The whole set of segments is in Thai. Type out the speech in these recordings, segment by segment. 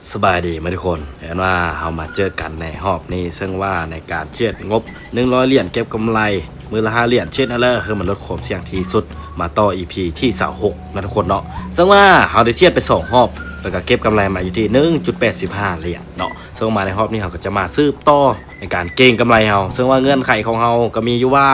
สบายดีไหมทุกคนเห็นว่าเรามาเจอกันในรอบนี้ซึ่งว่าในการเช็ดงบ100เหรียญเก็บกำไรมือละ5เหรียญเช็ดนั่นแหละคือมันลดความเสี่ยงที่สุดมาต่อ EP ที่26นะทุกคนเนาะซึ่งว่าเราได้เช็ดไป2รอบแล้วก็เก็บกำไรมาอยู่ที่ 1.85 เหรียญเนาะซึ่งมาในรอบนี้เราก็จะมาซื้อต่อในการเก็งกำไรเราซึ่งว่าเงื่อนไขของเราก็มีอยู่ว่า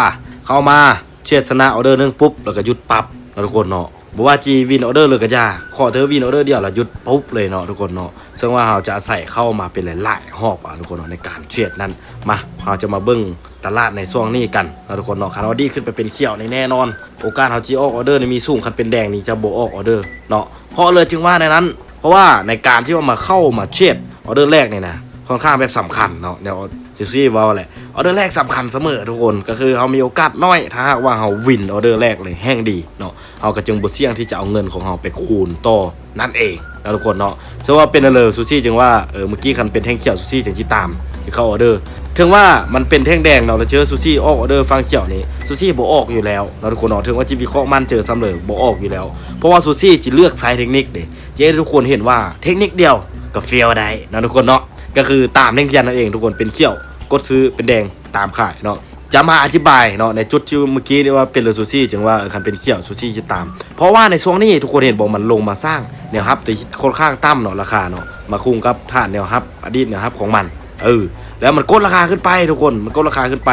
เข้ามาเช็ดชนะออเดอร์นึงปุ๊บแล้วก็หยุดปั๊บนะทุกคนเนาะบอกว่าจีวินออเดอร์เลยก็จะขอเธอวินออเดอร์เดียวแล้วหยุดปุ๊บเลยเนาะทุกคนเนาะซึ่งว่าเราจะใส่เข้ามาเป็นหลายๆหอบทุกคนเนาะในการเชียดนั้นมาเราจะมาเบิ้งตลาดในช่วงนี้กันนะทุกคนเนาะคันออดี้ขึ้นไปเป็นเขียวในแน่นอนโอกาสเราจีออกออเดอร์มีสูงคันเป็นแดงนี่จะโบออกออเดอร์เนาะเพราะเลยจึงว่าในนั้นเพราะว่าในการที่ว่ามาเข้ามาเชียดออเดอร์แรกเนี่ยนะค่อนข้างแบบสำคัญเนาะเดี๋ยวจะซีว่าแหละออเดอร์แรกสำคัญเสมอทุกคนก็คือเรามีโอกาสน้อยถ้าหากว่าเราวินออเดอร์แรกเลยแห้งดีเนาะเราก็จึงบ่เสี่ยงที่จะเอาเงินของเราไปคูณต่อนั่นเองนะทุกคนเนาะซึ่งว่าเป็นเลยซูซี่จึงว่าเมื่อกี้คันเป็นแท่งเขียวซูซี่จึงที่ตามที่เข้าออเดอร์ถึงว่ามันเป็นแท่งแดงเนาะแล้วเจอซูซี่ออกออเดอร์ฟังเขียวนี่ซูซี่บ่ออกอยู่แล้วนะทุกคนเนาะถึงว่าจีวิเคราะห์มันเจอซ้ำเลยบ่ออกอยู่แล้วเพราะว่าซูซี่จะเลือกสายเทคนิคเด้เจ๊ทุกคนเห็นว่าเทคนิคเดียวก็เฟี้ยวได้นะทุกคนเนาะก็คือตามแท่งเขียวนั่นเองทุกคนเป็นเขียวกดซื้อเป็นแดงตามขายเนาะจะมาอธิบายเนาะในจุดที่เมื่อกี้นี่ว่าเป็นเรือซูซี่จึงว่าคันเป็นเขียวซูซี่จะตามเพราะว่าในช่วงนี้ทุกคนเห็นบอกมันลงมาสร้างแนวรับที่ค่อนข้างต่ำเนาะราคาเนาะมาคุ้งกับฐานแนวรับอดีตแนวรับของมันแล้วมันกดราคาขึ้นไปทุกคนมันกดราคาขึ้นไป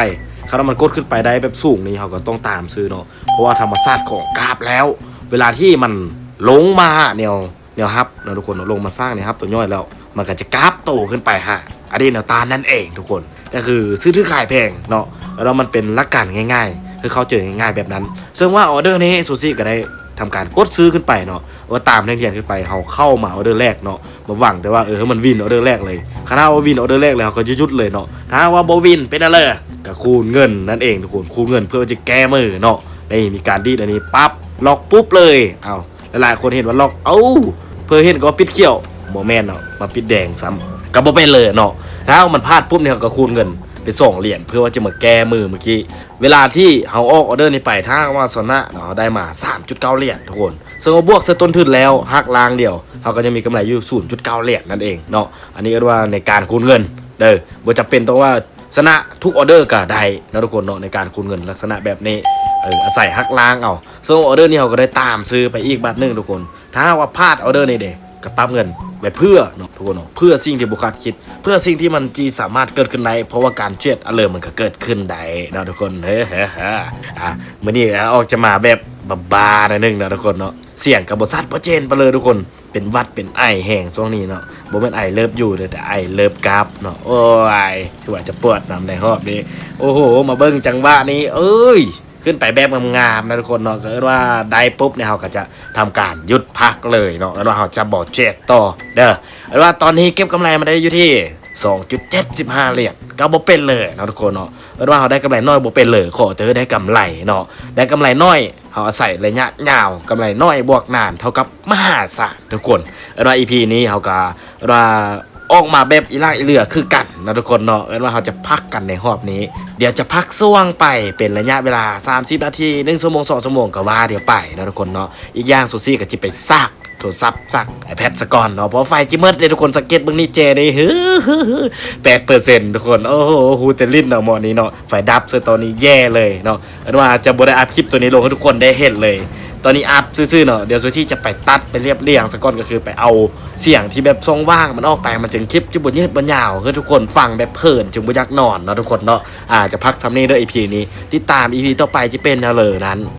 คราวมันกดขึ้นไปได้แบบสูงนี่เขาก็ต้องตามซื้อเนาะเพราะว่าธรรมชาติของกราฟแล้วเวลาที่มันลงมาแนวรับเนาะทุกคนลงมาสร้างแนวรับตัวย่อยแล้วมันก็จะกราฟโตขึ้นไปฮะอดีตแนวต้านนั่นเองทุกคนก็คือซื้อถือขายแพงเนาะแล้วมันเป็นหลักการง่ายๆคือเขาเจอง่ายๆแบบนั้นซึ่งว่าออเดอร์นี้ซูซี่ก็ได้ทำการกดซื้อขึ้นไปเนาะว่าตามแท่งๆขึ้นไปเขาเข้ามาออเดอร์แรกเนาะมาหวังแต่ว่ามันวินออเดอร์แรกเลยถ้าว่าวินออเดอร์แรกเลยเขาก็ยุดเลยเนาะถ้าว่าโบวินเป็นอะไรก็คูณเงินนั่นเองทุกคนคูณเงินเพื่อจะแก้มือเนาะนี่มีการดีดอันนี้ปั๊บล็อกปุ๊บเลยเอาหลายๆคนเห็นว่าล็อกเพื่อเห็นก็ปิดเขียวโมเมนต์เนาะมาปิดแดงซ้ำก็บ่เป็นเลยเนาะถ้ามันพลาดปุ๊บเนี่ยเขาก็คูณเงินเป็น2เหรียญเพื่อว่าจะมาแก้มือเมื่อกี้เวลาที่เขาออกออเดอร์นี้ไปถ้าว่าชนะเนาะได้มา 3.9 เหรียญทุกคนซึ่งบวกเสต้นทุนแล้วหักล้างเดียวเขาก็จะมีกำไรอยู่ 0.9 เหรียญนั่นเองเนาะอันนี้ก็ว่าในการคูณเงินบ่จะเป็นต้องว่าชนะทุกออเดอร์ก็ได้นะทุกคนเนาะในการคูณเงินลักษณะแบบนี้อาศัยหักล้างเอาซึ่งออเดอร์นี้เขาก็ได้ตามซื้อไปอีกบาทนึงทุกคนถ้าว่าพลาดออเดอร์นี้เด้ก็ปรับเงินไปเพื่อเนาะทุกคนเนาะเพื่อสิ่งที่บุคคลคิดเพื่อสิ่งที่มันจีสามารถเกิดขึ้นได้เพราะว่าการเช็ดมันก็เกิดขึ้นได้นะทุกคนเมื่อนี้ออกจะมาแบบบ้าๆหน่อยนึงนะทุกคนเนาะเสียงกับบซัดบ่เจนไปเลยทุกคนเป็นวัดเป็นไอแห้งช่วงนี้เนาะบ่เป็นไอเลิฟอยู่แต่ไอเลิฟกราฟเนาะโอ้ยถือว่าจะปวดน้ำในหอบนี้โอ้โหมาเบิ่งจังหวะนี้ขึ้นไปแบบงามๆนะทุกคนเนาะก็ว่าได้ปุ๊บเนี่ยเขาก็จะทำการหยุดพักเลยเนาะแล้วว่าเขาจะบอกเจ็ดต่อแล้วว่าตอนนี้เก็บกำไรมาได้อยู่ที่ 2.75 เหรียญก็บ่เป็นเลยนะทุกคนเนาะแล้วว่าเขาได้กำไรน้อยบ่เป็นเลยขอเธอได้กำไรเนาะได้กำไรน้อยเขาใส่ระยะยาวกำไรน้อยบวกนานเท่ากับมหาศาลทุกคนแล้วว่า EP นี้เขาก็ว่าออกมาแบบอีล่าอีเหลือคือกันนะทุกคนเนาะว่าเขาจะพักกันในรอบนี้เดี๋ยวจะพักช่วงไปเป็นระยะเวลา30นาที1ชั่วโมง2ชั่วโมงก็ว่าเดี๋ยวไปนะทุกคนเนาะอีกอย่างซูซี่ก็จะไปซักโทรศัพท์ซักiPad ซะก่อนเนาะเพราะไฟจิมืดเลยทุกคนสังเกตเบิ่งนี่เจนี่8%ทุกคนโอ้โหฮูเตลินเนาะหมอนี้เนาะไฟดับซะตอนนี้แย่เลยเนาะว่าจะบ่ได้อัพคลิปตัวนี้ลงให้ทุกคนได้เห็นเลยตอนนี้อัพซื่อๆเนาะเดี๋ยวซูซี่จะไปตัดไปเรียบเรียงซะก่อนก็คือไปเอาเสียงที่แบบทรงว่างมันออกไปมันจึงคลิปที่บ่ยืดบ่ยาวคือทุกคนฟังแบบเพลินจึงบ่อยากนอนเนาะทุกคนเนาะจะพักซ้ำนี้ด้วย EP นี้ติดตาม EP ต่อไปจะเป็นอะไรนั้น